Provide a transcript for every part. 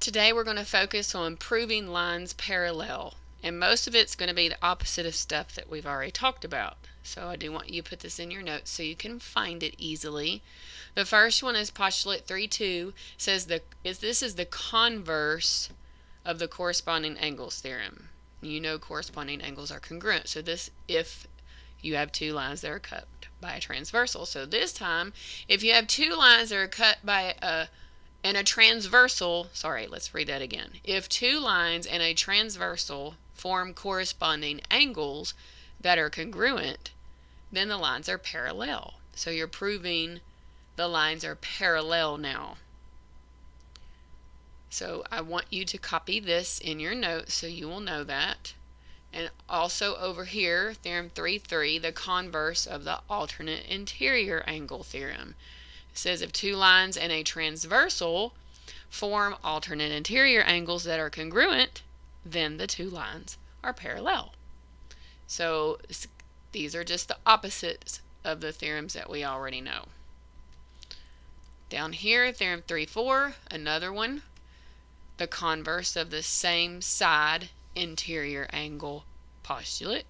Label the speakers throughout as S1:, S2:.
S1: Today we're going to focus on proving lines parallel, and most of it's going to be the opposite of stuff that we've already talked about. So I do want you to put this in your notes so you can find it easily. The first one is postulate 3.2, says this is the converse of the corresponding angles theorem. You know corresponding angles are congruent, so this if you have two lines that are cut by a transversal. So this time, if you have two lines that are cut by a transversal, let's read that again. If two lines and a transversal form corresponding angles that are congruent, then the lines are parallel. So you're proving the lines are parallel now. So I want you to copy this in your notes so you will know that. And also over here, theorem 3.3, the converse of the alternate interior angle theorem. It says if two lines and a transversal form alternate interior angles that are congruent, then the two lines are parallel. So these are just the opposites of the theorems that we already know. Down here, theorem 3.4, another one, the converse of the same side interior angle postulate.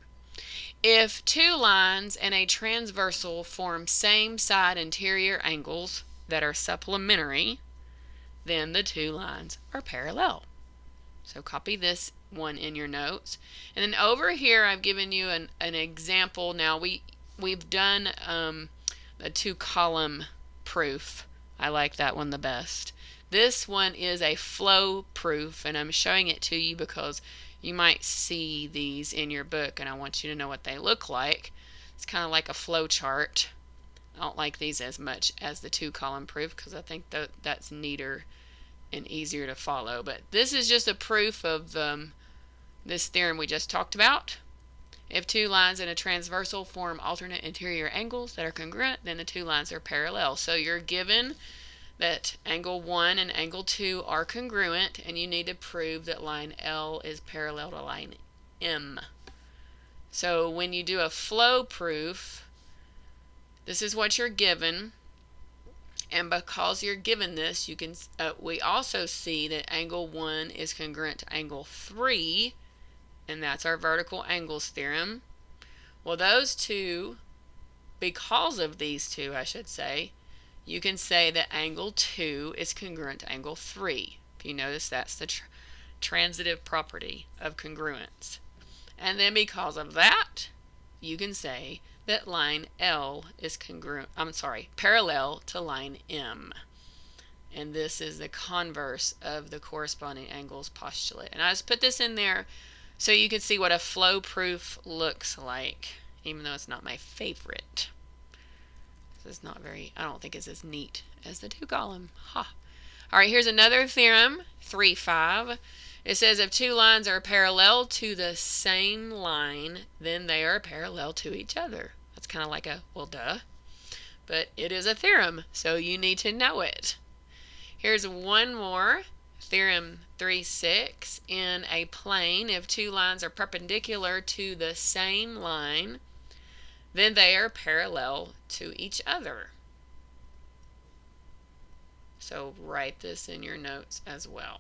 S1: If two lines and a transversal form same side interior angles that are supplementary, then the two lines are parallel. So copy this one in your notes. And then over here I've given you an example. Now we've done a two-column proof. I like that one the best. This one is a flow proof, and I'm showing it to you because you might see these in your book, and I want you to know what they look like. It's kind of like a flow chart. I don't like these as much as the two-column proof because I think that's neater and easier to follow. But this is just a proof of this theorem we just talked about. If two lines in a transversal form alternate interior angles that are congruent, then the two lines are parallel. So you're given that angle 1 and angle 2 are congruent, and you need to prove that line L is parallel to line M. So when you do a flow proof, this is what you're given, and because you're given this, you can we also see that angle 1 is congruent to angle 3, and that's our vertical angles theorem. Well, those two, because of these two, I should say, you can say that angle 2 is congruent to angle 3. If you notice, that's the transitive property of congruence. And then because of that, you can say that line L is parallel to line M. And this is the converse of the corresponding angles postulate. And I just put this in there so you can see what a flow proof looks like, even though it's not my favorite. It's not I don't think it's as neat as the two-column. Alright, here's another theorem, 3.5. It says if two lines are parallel to the same line, then they are parallel to each other. That's kind of like a, well, duh. But it is a theorem, so you need to know it. Here's one more, theorem 3.6. In a plane, if two lines are perpendicular to the same line, then they are parallel to each other. So write this in your notes as well.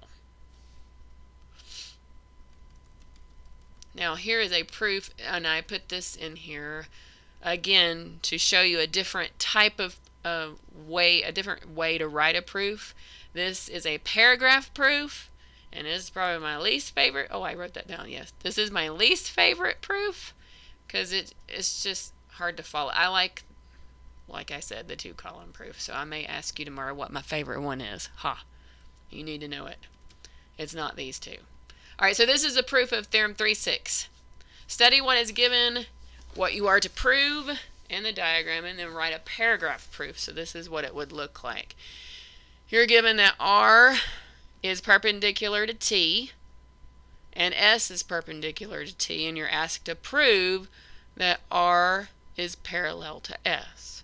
S1: Now here is a proof, and I put this in here again to show you a different type of way, a different way to write a proof. This is a paragraph proof, and this is probably my least favorite. Oh, I wrote that down, yes. This is my least favorite proof because it's just hard to follow. I like I said, the two-column proof. So I may ask you tomorrow what my favorite one is. You need to know it. It's not these two. Alright, so this is a proof of theorem 3.6. Study what is given, what you are to prove in the diagram, and then write a paragraph proof. So this is what it would look like. You're given that R is perpendicular to T, and S is perpendicular to T, and you're asked to prove that R is parallel to S.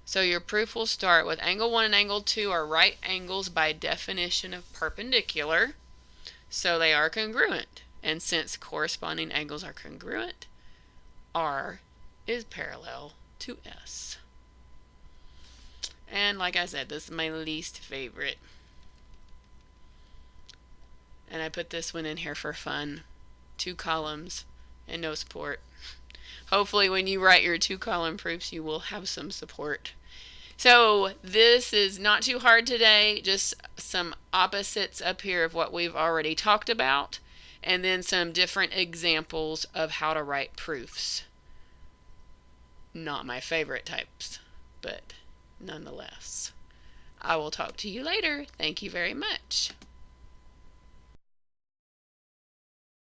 S1: So your proof will start with angle 1 and angle 2 are right angles by definition of perpendicular, so they are congruent. And since corresponding angles are congruent, R is parallel to S. And like I said, this is my least favorite. And I put this one in here for fun. 2 columns and no support. Hopefully when you write your 2-column proofs, you will have some support. So this is not too hard today, just some opposites up here of what we've already talked about, and then some different examples of how to write proofs. Not my favorite types, but nonetheless. I will talk to you later. Thank you very much.